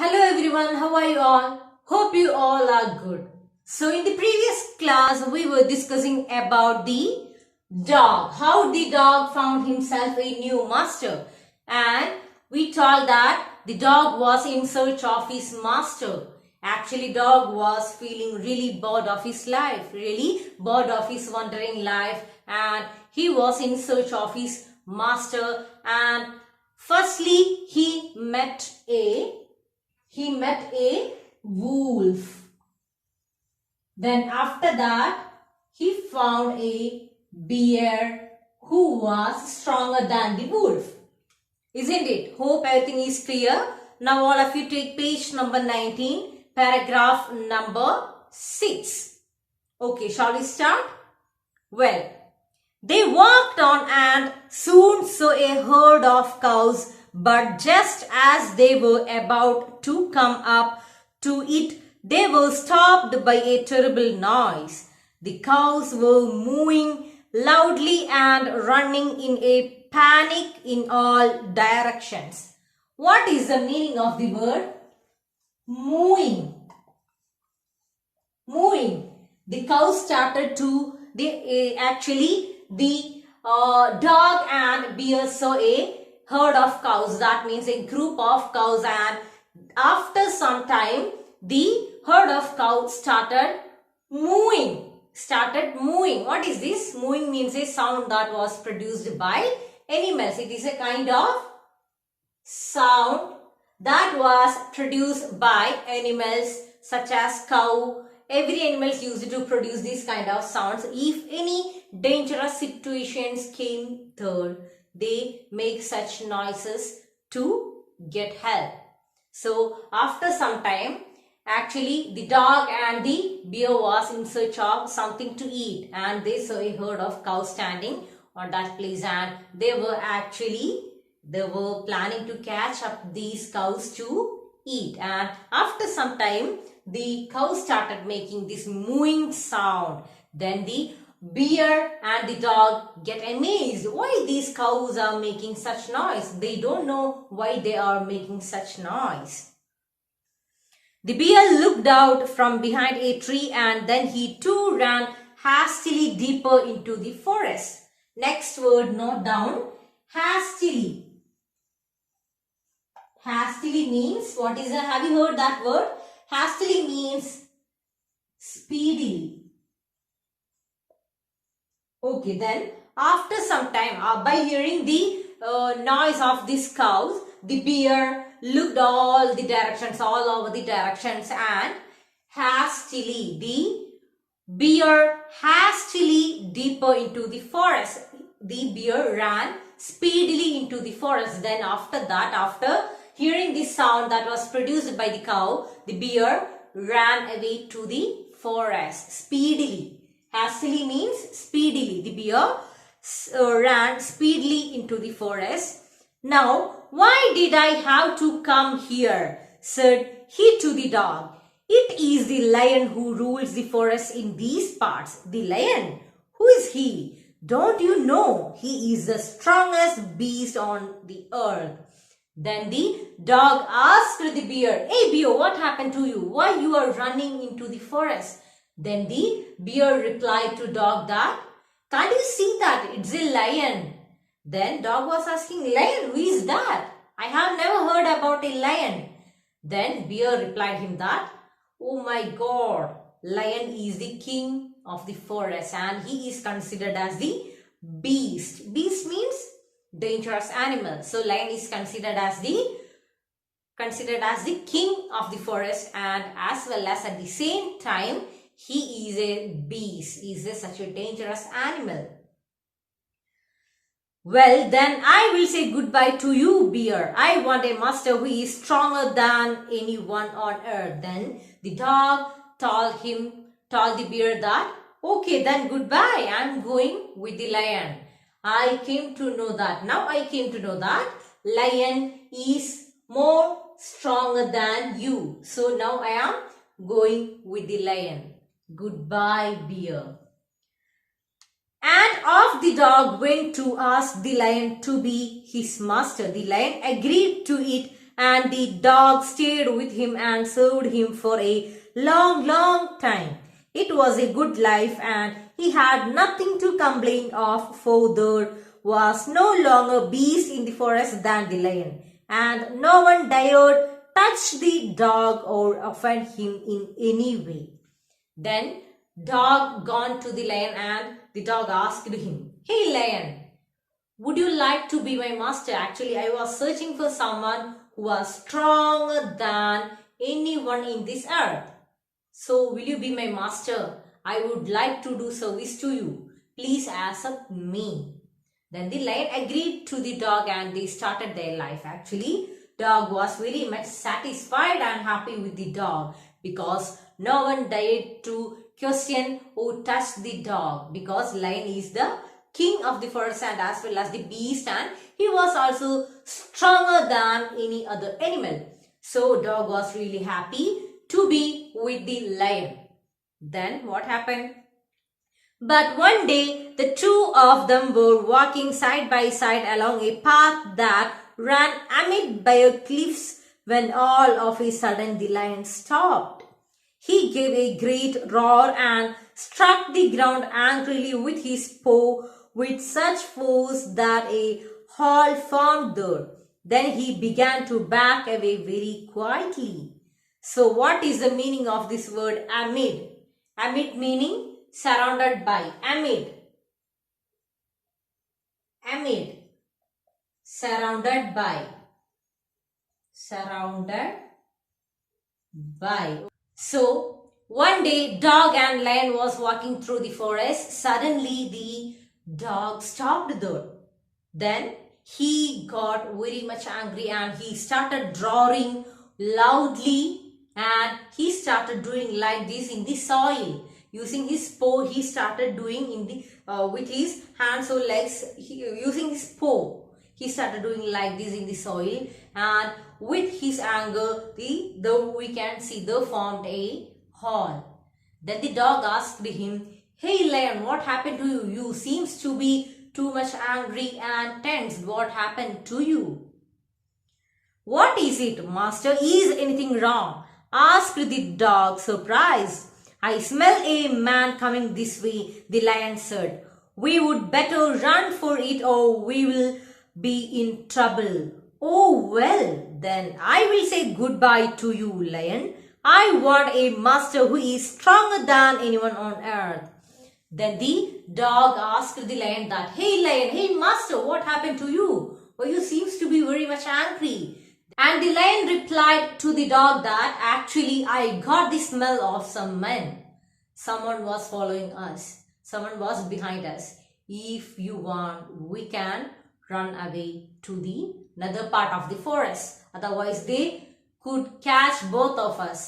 Hello everyone, how are you all? Hope you all are good. So in the previous class we were discussing about the dog, how the dog found himself a new master, and we told that the dog was in search of his master. Actually dog was feeling really bored of his life, really bored of his wandering life, and he was in search of his master. And firstly he met a wolf. Then after that, he found a bear who was stronger than the wolf. Isn't it? Hope everything is clear. Now all of you take page number 19, paragraph number 6. Okay, shall we start? Well, they walked on and soon saw a herd of cows, but just as they were about to come up to it, they were stopped by a terrible noise. The cows were mooing loudly and running in a panic in all directions. What is the meaning of the word mooing? Mooing. The cows started to, the dog and bear saw a herd of cows. That means a group of cows, and after some time the herd of cows started mooing. What is this? Mooing means a sound that was produced by animals. It is a kind of sound that was produced by animals such as cow. Every animal is used to produce this kind of sounds. If any dangerous situations came there, they make such noises to get help. So after some time, actually the dog and the bear was in search of something to eat, and they saw a herd of cows standing on that place, and they were planning to catch up these cows to eat. And after some time, the cows started making this mooing sound. Then the bear and the dog get amazed. Why these cows are making such noise? They don't know why they are making such noise. The bear looked out from behind a tree, and then he too ran hastily deeper into the forest. Next word, note down, hastily. Hastily means, what is that? Have you heard that word? Hastily means speedily. Okay, then after some time, by hearing the noise of these cows, the bear looked all over the directions, and hastily, the bear hastily deeper into the forest. The bear ran speedily into the forest. Then after that, after hearing the sound that was produced by the cow, the bear ran away to the forest speedily. Hastily means speedily. The bear ran speedily into the forest. Now, why did I have to come here? Said he to the dog. It is the lion who rules the forest in these parts. The lion? Who is he? Don't you know? He is the strongest beast on the earth. Then the dog asked the bear, "Hey bear, what happened to you? Why you are running into the forest?" Then the bear replied to dog that, "Can't you see that? It's a lion." Then dog was asking, "Lion? Who is that? I have never heard about a lion." Then bear replied him that, "Oh my God, lion is the king of the forest, and he is considered as the beast." Beast means dangerous animal. So lion is considered as the king of the forest, and as well as at the same time he is a beast. He is such a dangerous animal. "Well, then I will say goodbye to you, bear. I want a master who is stronger than anyone on earth." Then the dog told the bear that, "Okay, then goodbye. I am going with the lion. Now I came to know that lion is more stronger than you. So now I am going with the lion. Goodbye, bear." And off the dog went to ask the lion to be his master. The lion agreed to it, and the dog stayed with him and served him for a long time. It was a good life and he had nothing to complain of, for there was no longer beast in the forest than the lion, and no one dared touch the dog or offend him in any way. Then dog gone to the lion and the dog asked him, "Hey lion, would you like to be my master? Actually, I was searching for someone who was stronger than anyone in this earth. So, will you be my master? I would like to do service to you. Please accept me." Then the lion agreed to the dog and they started their life. Actually, dog was very much satisfied and happy with the dog because no one dared to question or touch the dog, because lion is the king of the forest and as well as the beast, and he was also stronger than any other animal. So dog was really happy to be with the lion. Then what happened? But one day the two of them were walking side by side along a path that ran amid bare cliffs when all of a sudden the lion stopped. He gave a great roar and struck the ground angrily with his paw with such force that a hole formed there. Then he began to back away very quietly. So what is the meaning of this word amid? Amid meaning surrounded by. Amid. Amid. Surrounded by. Surrounded by. So one day dog and lion was walking through the forest. Suddenly the dog stopped there. Then he got very much angry and he started roaring loudly, and he started doing like this in the soil. Using his paw, he started doing in the with his hands or legs. Using his paw, he started doing like this in the soil, and with his anger, we can see they formed a hole. Then the dog asked him, "Hey lion, what happened to you? You seems to be too much angry and tense. What happened to you?" "What is it, master? Is anything wrong?" asked the dog, surprised. "I smell a man coming this way," the lion said. "We would better run for it or we will be in trouble." "Oh well, then I will say goodbye to you, lion. I want a master who is stronger than anyone on earth." Then the dog asked the lion that, "Hey lion, hey master, what happened to you? Well, you seems to be very much angry." And the lion replied to the dog that, "Actually, I got the smell of some men. Someone was following us. Someone was behind us. If you want, we can run away to the another part of the forest. Otherwise, they could catch both of us.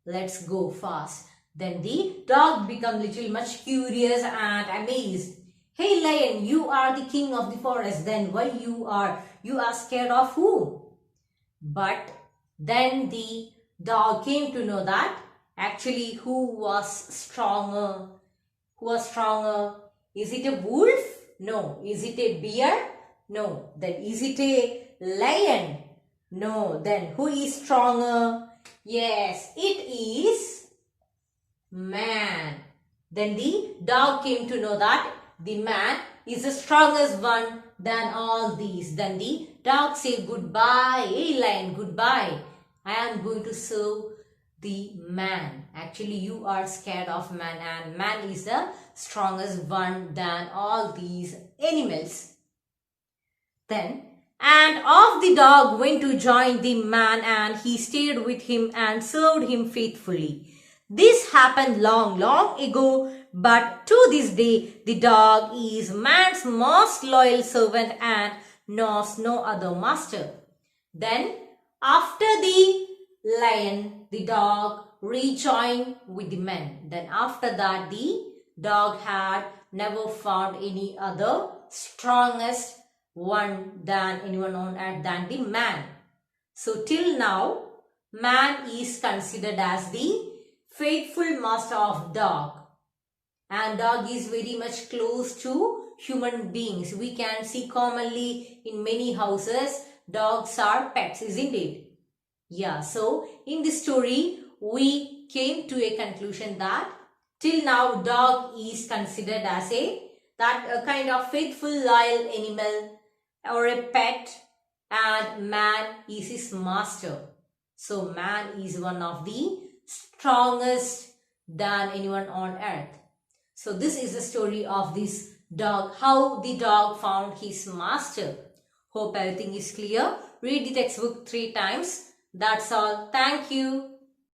Let's go fast." Then the dog became little much curious and amazed. "Hey lion, you are the king of the forest. Then why you are scared of who?" But then the dog came to know that actually who was stronger? Who was stronger? Is it a wolf? No. Is it a bear? No. Then is it a lion? No. Then who is stronger? Yes, it is man. Then the dog came to know that the man is the strongest one than all these. Then the dog said, "Goodbye, hey lion, goodbye. I am going to serve the man. Actually, you are scared of man and man is the strongest one than all these animals." Then, and off the dog went to join the man and he stayed with him and served him faithfully. This happened long ago, but to this day, the dog is man's most loyal servant and knows no other master. Then, after the lion, the dog rejoined with the man. Then after that, the dog had never found any other strongest one than anyone on earth than the man. So till now, man is considered as the faithful master of dog. And dog is very much close to human beings. We can see commonly in many houses, dogs are pets, isn't it? Yeah, so in this story, we came to a conclusion that till now dog is considered as a kind of faithful, loyal animal or a pet, and man is his master. So man is one of the strongest than anyone on earth. So this is the story of this dog, how the dog found his master. Hope everything is clear. Read the textbook 3 times. That's all. Thank you.